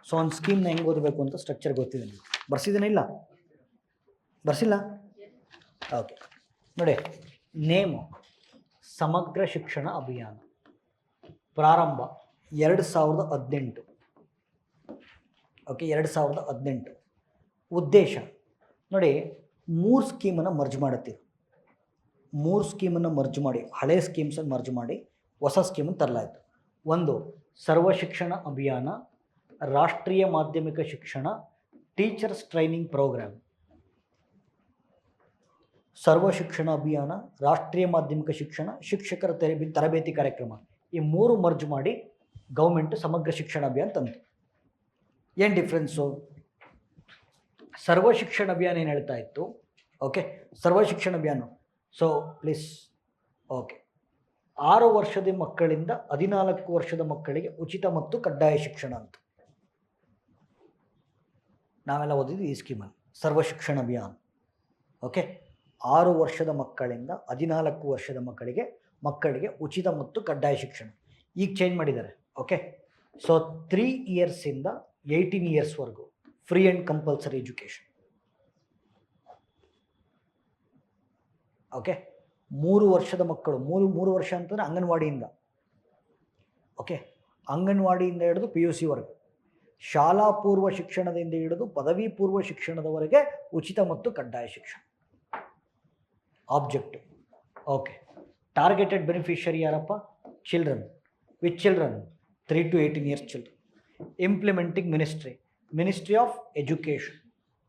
So ಒಂದು ಸ್ಕೀಮ್ನ ಹೆಂಗೆ ಓದಬೇಕು ಅಂತ ಸ್ಟ್ರಕ್ಚರ್ ಗೊತ್ತಿದೆ ನಿಮಗೆ. ಬರ್ಸಿದ್ದೇನೆ? ಇಲ್ಲ ಬರ್ಸಿಲ್ಲ? ಓಕೆ ನೋಡಿ, ನೇಮು ಸಮಗ್ರ ಶಿಕ್ಷಣ ಅಭಿಯಾನ, ಪ್ರಾರಂಭ 2018. ಓಕೆ, 2018. ಉದ್ದೇಶ ನೋಡಿ, 3 ಸ್ಕೀಮನ್ನು ಮರ್ಜ್ ಮಾಡುತ್ತೀವಿ. 3 ಸ್ಕೀಮನ್ನು ಮರ್ಜ್ ಮಾಡಿ, ಹಳೆ ಸ್ಕೀಮ್ಸನ್ನು ಮರ್ಜ್ ಮಾಡಿ ಹೊಸ ಸ್ಕೀಮನ್ನು ತರಲಾಯಿತು. ಒಂದು ಸರ್ವ ಶಿಕ್ಷಣ ಅಭಿಯಾನ, ರಾಷ್ಟ್ರೀಯ ಮಾಧ್ಯಮಿಕ ಶಿಕ್ಷಣ, ಟೀಚರ್ಸ್ ಟ್ರೈನಿಂಗ್ ಪ್ರೋಗ್ರಾಮ್. ಸರ್ವ ಶಿಕ್ಷಣ ಅಭಿಯಾನ, ರಾಷ್ಟ್ರೀಯ ಮಾಧ್ಯಮಿಕ ಶಿಕ್ಷಣ, ಶಿಕ್ಷಕರ ತರಬೇತಿ ಕಾರ್ಯಕ್ರಮ, ಈ 3 ಮರ್ಜ್ ಮಾಡಿ ಗೌರ್ಮೆಂಟ್ ಸಮಗ್ರ ಶಿಕ್ಷಣ ಅಭಿಯಾನ ತಂತು. ಏನು ಡಿಫ್ರೆನ್ಸು? ಸರ್ವ ಶಿಕ್ಷಣ ಅಭಿಯಾನ ಏನು ಹೇಳ್ತಾ ಇತ್ತು? ಓಕೆ, ಸರ್ವ ಶಿಕ್ಷಣ ಅಭಿಯಾನ, ಸೊ ಪ್ಲೀಸ್, ಓಕೆ, 6 ವರ್ಷದ ಮಕ್ಕಳಿಂದ 14 ವರ್ಷದ ಮಕ್ಕಳಿಗೆ ಉಚಿತ ಮತ್ತು ಕಡ್ಡಾಯ ಶಿಕ್ಷಣ ಅಂತ ನಾವೆಲ್ಲ ಓದಿದ್ವಿ ಈ ಸ್ಕೀಮಲ್ಲಿ, ಸರ್ವ ಶಿಕ್ಷಣ ಅಭಿಯಾನ. ಓಕೆ, 6 ವರ್ಷದ ಮಕ್ಕಳಿಂದ 14 ವರ್ಷದ ಮಕ್ಕಳಿಗೆ ಉಚಿತ ಮತ್ತು ಕಡ್ಡಾಯ ಶಿಕ್ಷಣ. ಈಗ ಚೇಂಜ್ ಮಾಡಿದ್ದಾರೆ. ಓಕೆ, ಸೊ 3 ಇಯರ್ಸಿಂದ 18 ಇಯರ್ಸ್ವರೆಗೂ free and compulsory education. Okay, 3 ವರ್ಷದ ಮಕ್ಕಳು, 3 ವರ್ಷ ಅಂತಂದರೆ ಅಂಗನವಾಡಿಯಿಂದ, ಓಕೆ, ಅಂಗನವಾಡಿಯಿಂದ ಹಿಡಿದು PUCವರೆಗೆ, ಶಾಲಾ ಪೂರ್ವ ಶಿಕ್ಷಣದಿಂದ ಹಿಡಿದು ಪದವಿ ಪೂರ್ವ ಶಿಕ್ಷಣದವರೆಗೆ ಉಚಿತ ಮತ್ತು ಕಡ್ಡಾಯ ಶಿಕ್ಷಣ. ಆಬ್ಜೆಕ್ಟಿವ್, ಓಕೆ, ಟಾರ್ಗೆಟೆಡ್ ಬೆನಿಫಿಷರಿ ಯಾರಪ್ಪ? Children. Which children? 3 to 18 years children. Implementing ministry of education.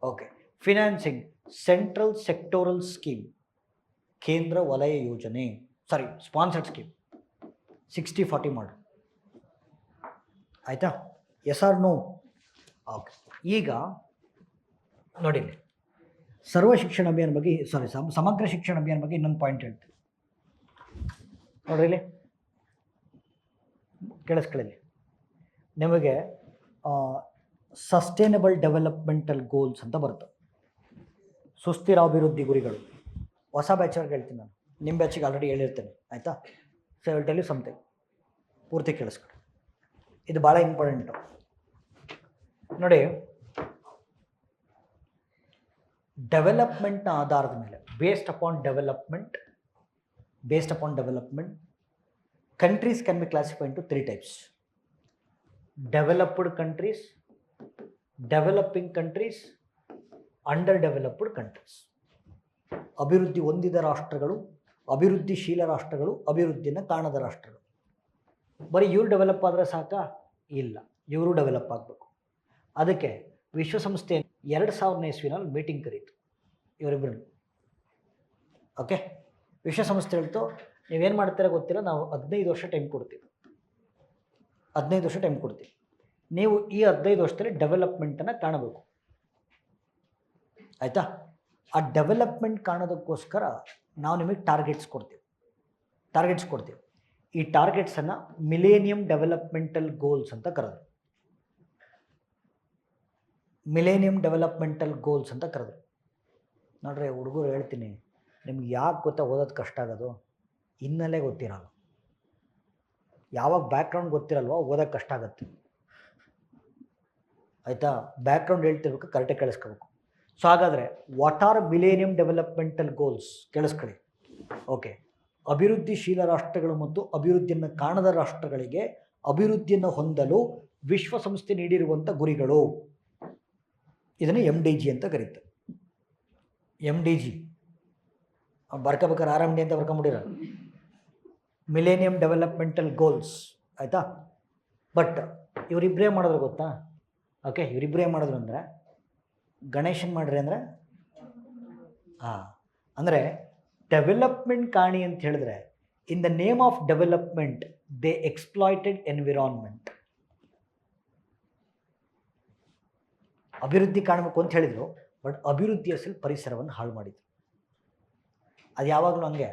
Okay, financing central sectoral scheme, ಕೇಂದ್ರ ವಲಯ ಯೋಜನೆ, ಸ್ಪಾನ್ಸರ್ಡ್ ಸ್ಕೀಮ್. 60-40 ಮಾಡಿ, ಆಯಿತಾ? S R no? ಓಕೆ, ಈಗ ನೋಡಿ, ಸರ್ವ ಶಿಕ್ಷಣ ಅಭಿಯಾನ ಬಗ್ಗೆ, ಸಮಗ್ರ ಶಿಕ್ಷಣ ಅಭಿಯಾನ ಬಗ್ಗೆ ಇನ್ನೊಂದು ಪಾಯಿಂಟ್ ಹೇಳ್ತೀನಿ ನೋಡ್ರಿ. ಇಲ್ಲಿ ಕೇಳಿಸ್ಕೊಳ್ಳಿ, ನಿಮಗೆ ಸಸ್ಟೈನಬಲ್ ಡೆವಲಪ್ಮೆಂಟಲ್ ಗೋಲ್ಸ್ ಅಂತ ಬರುತ್ತೆ, ಸುಸ್ಥಿರ ಅಭಿವೃದ್ಧಿ ಗುರಿಗಳು. ಹೊಸ ಬ್ಯಾಚರ್ಗೆ ಹೇಳ್ತೀನಿ ನಾನು, ನಿಮ್ಮ ಬ್ಯಾಚಿಗೆ ಆಲ್ರೆಡಿ ಹೇಳಿರ್ತೇನೆ, ಆಯಿತಾ? So I will tell you something, ಪೂರ್ತಿ ಕೇಳಿಸ್ಕೊಳ್ಳಿ, ಇದು ಭಾಳ ಇಂಪಾರ್ಟೆಂಟು ನೋಡಿ. ಡೆವಲಪ್ಮೆಂಟ್ನ ಆಧಾರದ ಮೇಲೆ, based upon development, countries can be classified into 3 types: developed countries, developing countries, underdeveloped countries. ಅಭಿವೃದ್ಧಿ ಹೊಂದಿದ ರಾಷ್ಟ್ರಗಳು, ಅಭಿವೃದ್ಧಿಶೀಲ ರಾಷ್ಟ್ರಗಳು, ಅಭಿವೃದ್ಧಿಯನ್ನು ಕಾಣದ ರಾಷ್ಟ್ರಗಳು. ಬರೀ ಇವ್ರು ಡೆವಲಪ್ ಆದರೆ ಸಾಕಾ? ಇಲ್ಲ, ಇವರು ಡೆವಲಪ್ ಆಗಬೇಕು. ಅದಕ್ಕೆ ವಿಶ್ವಸಂಸ್ಥೆ 2000ನೇ ಇಸ್ವಿನಲ್ಲಿ ಮೀಟಿಂಗ್ ಕರೀತು ಇವರಿಬ್ಬರು. ಓಕೆ, ವಿಶ್ವಸಂಸ್ಥೆ ಹೇಳ್ತು, ನೀವೇನು ಮಾಡ್ತೀರಾ ಗೊತ್ತಿಲ್ಲ, ನಾವು 15 ವರ್ಷ ಟೈಮ್ ಕೊಡ್ತೀವಿ, 15 ವರ್ಷ ಟೈಮ್ ಕೊಡ್ತೀವಿ, ನೀವು ಈ 15 ವರ್ಷದಲ್ಲಿ ಡೆವಲಪ್ಮೆಂಟನ್ನು ಕಾಣಬೇಕು, ಆಯಿತಾ? ಆ ಡೆವಲಪ್ಮೆಂಟ್ ಕಾಣೋದಕ್ಕೋಸ್ಕರ ನಾವು ನಿಮಗೆ ಟಾರ್ಗೆಟ್ಸ್ ಕೊಡ್ತೀವಿ. ಈ ಟಾರ್ಗೆಟ್ಸನ್ನು ಮಿಲೇನಿಯಂ ಡೆವಲಪ್ಮೆಂಟಲ್ ಗೋಲ್ಸ್ ಅಂತ ಕರೆದ್ರು. ನೋಡ್ರಿ ಹುಡುಗರು, ಹೇಳ್ತೀನಿ ನಿಮ್ಗೆ, ಯಾಕೆ ಗೊತ್ತಾ ಓದೋದು ಕಷ್ಟ ಆಗೋದು? ಹಿನ್ನೆಲೆ ಗೊತ್ತಿರಲ್ಲ. ಯಾವಾಗ ಬ್ಯಾಕ್ಗ್ರೌಂಡ್ ಗೊತ್ತಿರಲ್ವೋ ಓದೋಕ್ಕೆ ಕಷ್ಟ ಆಗುತ್ತೆ, ಆಯಿತಾ? ಬ್ಯಾಕ್ಗ್ರೌಂಡ್ ಹೇಳ್ತಿರ್ಬೇಕು, ಕರೆಕ್ಟಾಗಿ ಕೇಳಿಸ್ಕೋಬೇಕು. ಸೊ ಹಾಗಾದರೆ what are millennium developmental goals? ಕೇಳಿಸ್ಕೊಳ್ಳಿ. ಓಕೆ, ಅಭಿವೃದ್ಧಿಶೀಲ ರಾಷ್ಟ್ರಗಳು ಮತ್ತು ಅಭಿವೃದ್ಧಿಯನ್ನು ಕಾಣದ ರಾಷ್ಟ್ರಗಳಿಗೆ ಅಭಿವೃದ್ಧಿಯನ್ನು ಹೊಂದಲು ವಿಶ್ವಸಂಸ್ಥೆ ನೀಡಿರುವಂಥ ಗುರಿಗಳು. ಇದನ್ನು MDG ಅಂತ ಕರೀತಾರೆ. MDG ಬರ್ಕೋಬೇಕಾದ್ರೆ RMD ಅಂತ ಬರ್ಕೊಂಬಿಟ್ಟಿರ, ಮಿಲೇನಿಯಂ ಡೆವಲಪ್ಮೆಂಟಲ್ ಗೋಲ್ಸ್, ಆಯಿತಾ? ಬಟ್ ಇವರಿಬ್ಬರೇ ಮಾಡಿದ್ರು ಗೊತ್ತಾ? ಓಕೆ, ಇವರಿಬ್ಬರೇ ಮಾಡಿದ್ರು ಅಂದರೆ ಗಣೇಶನ್ ಮಾಡ್ರಿ ಅಂದರೆ ಅಂದರೆ ಡೆವಲಪ್ಮೆಂಟ್ ಕಾಣಿ ಅಂತ ಹೇಳಿದ್ರೆ, in the name of development they exploited environment. ಅಭಿವೃದ್ಧಿ ಕಾಣಬೇಕು ಅಂತ ಹೇಳಿದರು, ಬಟ್ ಅಭಿವೃದ್ಧಿ ಹೆಸರಲ್ಲಿ ಪರಿಸರವನ್ನು ಹಾಳು ಮಾಡಿದರು. ಅದು ಯಾವಾಗಲೂ ಹಂಗೆ,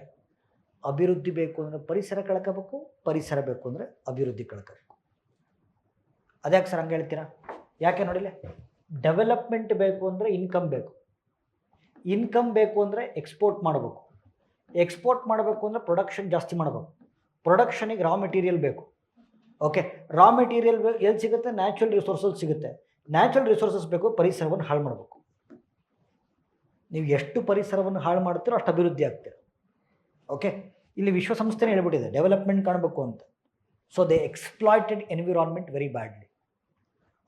ಅಭಿವೃದ್ಧಿ ಬೇಕು ಅಂದರೆ ಪರಿಸರ ಕಳ್ಕೋಬೇಕು, ಪರಿಸರ ಬೇಕು ಅಂದರೆ ಅಭಿವೃದ್ಧಿ ಕಳ್ಕೋಬೇಕು. ಅದ್ಯಾಕೆ ಸರ್ ಹಂಗೆ ಹೇಳ್ತೀರಾ? ಯಾಕೆ ನೋಡಿಲ್ಲ, ಡೆವಲಪ್ಮೆಂಟ್ ಬೇಕು ಅಂದರೆ ಇನ್ಕಮ್ ಬೇಕು ಅಂದರೆ ಎಕ್ಸ್ಪೋರ್ಟ್ ಮಾಡಬೇಕು ಅಂದರೆ ಪ್ರೊಡಕ್ಷನ್ ಜಾಸ್ತಿ ಮಾಡಬೇಕು. ಪ್ರೊಡಕ್ಷನಿಗೆ ರಾ ಮೆಟೀರಿಯಲ್ ಬೇಕು. ಓಕೆ, ರಾ ಮೆಟೀರಿಯಲ್ ಎಲ್ಲಿ ಸಿಗುತ್ತೆ? ನ್ಯಾಚುರಲ್ ರಿಸೋರ್ಸಲ್ಲಿ ಸಿಗುತ್ತೆ. ನ್ಯಾಚುರಲ್ ರಿಸೋರ್ಸಸ್ ಬೇಕು, ಪರಿಸರವನ್ನು ಹಾಳು ಮಾಡಬೇಕು. ನೀವು ಎಷ್ಟು ಪರಿಸರವನ್ನು ಹಾಳು ಮಾಡ್ತೀರೋ ಅಷ್ಟು ಅಭಿವೃದ್ಧಿ ಆಗ್ತೀರ. ಓಕೆ, ಇಲ್ಲಿ ವಿಶ್ವಸಂಸ್ಥೆನೇ ಹೇಳ್ಬಿಟ್ಟಿದೆ ಡೆವಲಪ್ಮೆಂಟ್ ಕಾಣಬೇಕು ಅಂತ. So they exploited environment very badly.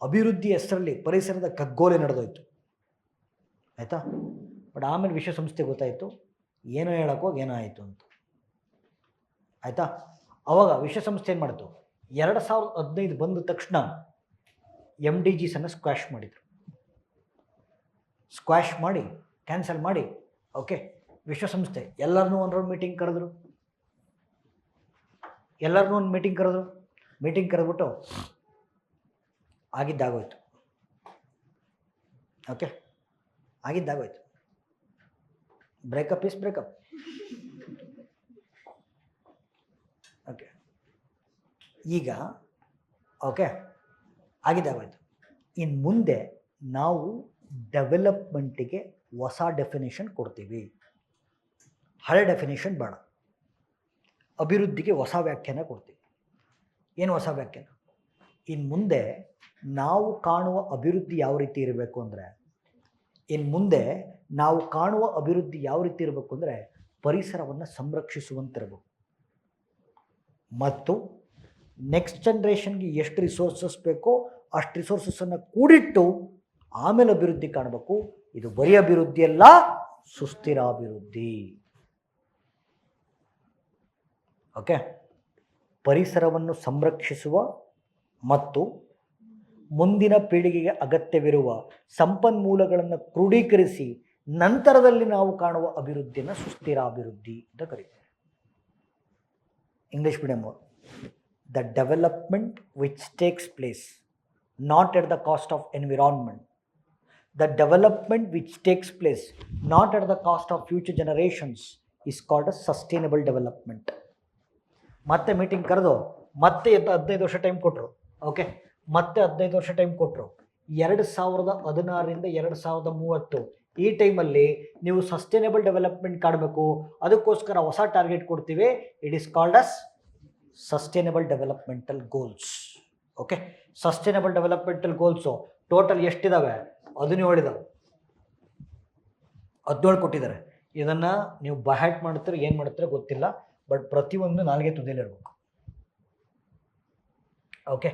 ಅಭಿವೃದ್ಧಿ ಹೆಸರಲ್ಲಿ ಪರಿಸರದ ಕಗ್ಗೋಲೆ ನಡೆದೋಯ್ತು, ಆಯಿತಾ. ಬಟ್ ಆಮೇಲೆ ವಿಶ್ವಸಂಸ್ಥೆ ಗೊತ್ತಾಯಿತು ಏನೋ ಹೇಳೋಕ್ಕೋಗಿ ಏನೋ ಆಯಿತು ಅಂತ, ಆಯಿತಾ. ಅವಾಗ ವಿಶ್ವಸಂಸ್ಥೆ ಏನು ಮಾಡಿತು? 2015 ಬಂದ ತಕ್ಷಣ MDGs ಸ್ಕ್ವಾಶ್ ಮಾಡಿದರು. ಸ್ಕ್ವಾಶ್ ಮಾಡಿ ಕ್ಯಾನ್ಸಲ್ ಮಾಡಿ, ಓಕೆ, ವಿಶ್ವಸಂಸ್ಥೆ ಎಲ್ಲರನ್ನೂ ಒಂದು ರೌಂಡ್ ಮೀಟಿಂಗ್ ಕರೆದ್ರು. ಮೀಟಿಂಗ್ ಕರೆದ್ಬಿಟ್ಟು ಆಗಿದ್ದಾಗೋಯ್ತು. ಓಕೆ, ಆಗಿದ್ದಾಗೋಯ್ತು. Breakup is breakup. ಓಕೆ, ಈಗ ಓಕೆ ಆಗಿದ್ದಾಗೋಯ್ತು. ಇನ್ನು ಮುಂದೆ ನಾವು ಡೆವಲಪ್ಮೆಂಟಿಗೆ ಹೊಸ ಡೆಫಿನೇಷನ್ ಕೊಡ್ತೀವಿ, ಹಳೆ ಡೆಫಿನೇಷನ್ ಬೇಡ. ಅಭಿವೃದ್ಧಿಗೆ ಹೊಸ ವ್ಯಾಖ್ಯಾನ ಕೊಡ್ತೀವಿ. ಏನು ಹೊಸ ವ್ಯಾಖ್ಯಾನ? ಇನ್ನು ಮುಂದೆ ನಾವು ಕಾಣುವ ಅಭಿವೃದ್ಧಿ ಯಾವ ರೀತಿ ಇರಬೇಕು ಅಂದರೆ, ಪರಿಸರವನ್ನು ಸಂರಕ್ಷಿಸುವಂತಿರಬೇಕು. ಮತ್ತು ನೆಕ್ಸ್ಟ್ ಜನ್ರೇಷನ್ಗೆ ಎಷ್ಟು ರಿಸೋರ್ಸಸ್ ಬೇಕೋ ಅಷ್ಟು ರಿಸೋರ್ಸಸ್ಸನ್ನು ಕೂಡಿಟ್ಟು ಆಮೇಲೆ ಅಭಿವೃದ್ಧಿ ಕಾಣಬೇಕು. ಇದು ಬರೀ ಅಭಿವೃದ್ಧಿ ಅಲ್ಲ, ಸುಸ್ಥಿರ ಅಭಿವೃದ್ಧಿ. ಓಕೆ, ಪರಿಸರವನ್ನು ಸಂರಕ್ಷಿಸುವ ಮತ್ತು ಮುಂದಿನ ಪೀಳಿಗೆಗೆ ಅಗತ್ಯವಿರುವ ಸಂಪನ್ಮೂಲಗಳನ್ನು ಕ್ರೋಢೀಕರಿಸಿ ನಂತರದಲ್ಲಿ ನಾವು ಕಾಣುವ ಅಭಿವೃದ್ಧಿಯನ್ನು ಸುಸ್ಥಿರ ಅಭಿವೃದ್ಧಿ ಅಂತ ಕರೀತಾರೆ. English medium, the development which takes place not at the cost of environment, the development which takes place not at the cost of future generations is called a sustainable development. ಮತ್ತೆ ಮೀಟಿಂಗ್ ಕರೆದು ಮತ್ತೆ 15 ವರ್ಷ time ಕೊಟ್ಟರು. Okay, ಮತ್ತೆ 15 ವರ್ಷ time ಕೊಟ್ಟರು. 2016ರಿಂದ 2030 ಈ ಟೈಮಲ್ಲಿ ನೀವು ಸಸ್ಟೈನಬಲ್ ಡೆವಲಪ್ಮೆಂಟ್ ಕಾಣಬೇಕು, ಅದಕ್ಕೋಸ್ಕರ ಹೊಸ ಟಾರ್ಗೆಟ್ ಕೊಡ್ತೀವಿ. It is called as sustainable developmental goals. Okay, sustainable developmental goals total ಎಷ್ಟಿದ್ದಾವೆ? 17 ಇದಾವೆ. 17 ಕೊಟ್ಟಿದ್ದಾರೆ. ಇದನ್ನು ನೀವು ಬಹ್ಯಾಟ್ ಮಾಡ್ತೀರ, ಏನು ಮಾಡ್ತೀರ ಗೊತ್ತಿಲ್ಲ, ಬಟ್ ಪ್ರತಿಯೊಂದು ನಾಲ್ಗೆ ತುದಿಯಲ್ಲಿರ್ಬೇಕು. ಓಕೆ,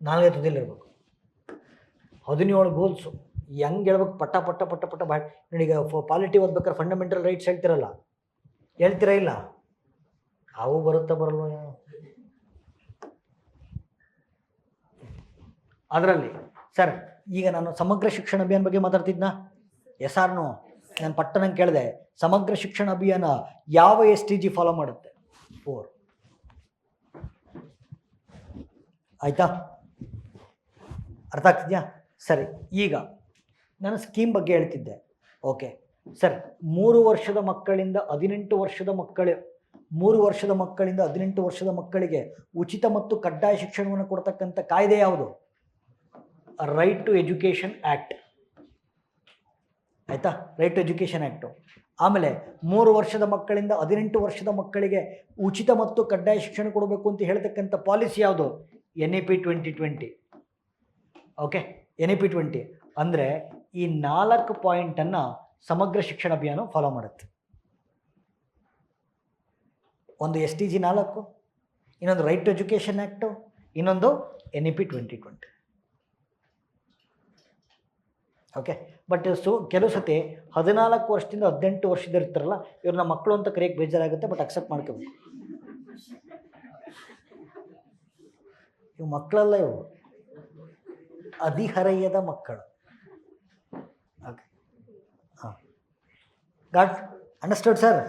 ನಾಲ್ಗೆ ತುದಿಯಲ್ಲಿರ್ಬೇಕು. 17 ಗೋಲ್ಸು ಹೆಂಗೆ ಹೇಳ್ಬೇಕು? ಪಟ್ಟ ಬಹ್ಯಾಟ್. ಈಗ ಪಾಲಿಟಿ ಓದ್ಬೇಕಾದ್ರೆ ಫಂಡಮೆಂಟಲ್ ರೈಟ್ಸ್ ಹೇಳ್ತಿರಲ್ಲ, ಹೇಳ್ತೀರಾ ಇಲ್ಲ? ಅವು ಬರುತ್ತಾ ಬರಲ್ವ? ಅದರಲ್ಲಿ ಸರ್ ಈಗ ನಾನು ಸಮಗ್ರ ಶಿಕ್ಷಣ ಅಭಿಯಾನ ಬಗ್ಗೆ ಮಾತಾಡ್ತಿದ್ನಾ? S R no? ನಾನು ಪಟ್ಟಣಂಗೆ ಕೇಳಿದೆ, ಸಮಗ್ರ ಶಿಕ್ಷಣ ಅಭಿಯಾನ ಯಾವ SDG ಫಾಲೋ ಮಾಡುತ್ತೆ? 4. ಆಯಿತಾ? ಅರ್ಥ ಆಗ್ತಿದ್ಯಾ? ಸರಿ, ಈಗ ನಾನು ಸ್ಕೀಮ್ ಬಗ್ಗೆ ಹೇಳ್ತಿದ್ದೆ. ಓಕೆ ಸರ್, 3 ವರ್ಷದ ಮಕ್ಕಳಿಂದ 18 ವರ್ಷದ ಮಕ್ಕಳಿಗೆ ಉಚಿತ ಮತ್ತು ಕಡ್ಡಾಯ ಶಿಕ್ಷಣವನ್ನು ಕೊಡ್ತಕ್ಕಂಥ ಕಾಯ್ದೆ ಯಾವುದು? Right to education act. ಆಯಿತಾ? Right to education act. ಆಮೇಲೆ 3 ವರ್ಷದ ಮಕ್ಕಳಿಂದ 18 ವರ್ಷದ ಮಕ್ಕಳಿಗೆ ಉಚಿತ ಮತ್ತು ಕಡ್ಡಾಯ ಶಿಕ್ಷಣ ಕೊಡಬೇಕು ಅಂತ ಹೇಳ್ತಕ್ಕಂಥ ಪಾಲಿಸಿ ಯಾವುದು? NEP 2020. ಓಕೆ, NEP 20 ಅಂದರೆ ಈ 4 ಪಾಯಿಂಟನ್ನು ಸಮಗ್ರ ಶಿಕ್ಷಣ ಅಭಿಯಾನ ಫಾಲೋ ಮಾಡುತ್ತೆ. ಒಂದು SDG 4, ಇನ್ನೊಂದು ರೈಟ್ ಟು ಎಜುಕೇಷನ್ ಆ್ಯಕ್ಟು, ಇನ್ನೊಂದು NEP 2020. ಓಕೆ, ಬಟ್ ಕೆಲವು ಸತಿ 14 ವರ್ಷದಿಂದ 18 ವರ್ಷದ ಇರ್ತಾರಲ್ಲ, ಇವ್ರನ್ನ ಮಕ್ಕಳು ಅಂತ ಕರೆಯೋಕ್ಕೆ ಬೇಜಾರಾಗುತ್ತೆ, ಬಟ್ ಅಕ್ಸೆಪ್ಟ್ ಮಾಡ್ಕೋಬೇಕು. ಇವು ಮಕ್ಕಳಲ್ಲ, ಇವು ಹದಿಹರೆಯದ ಮಕ್ಕಳು. ಓಕೆ, ಹಾಂ, ಗಾಟ್ ಅಂಡರ್ಸ್ಟುಡ್ ಸರ್?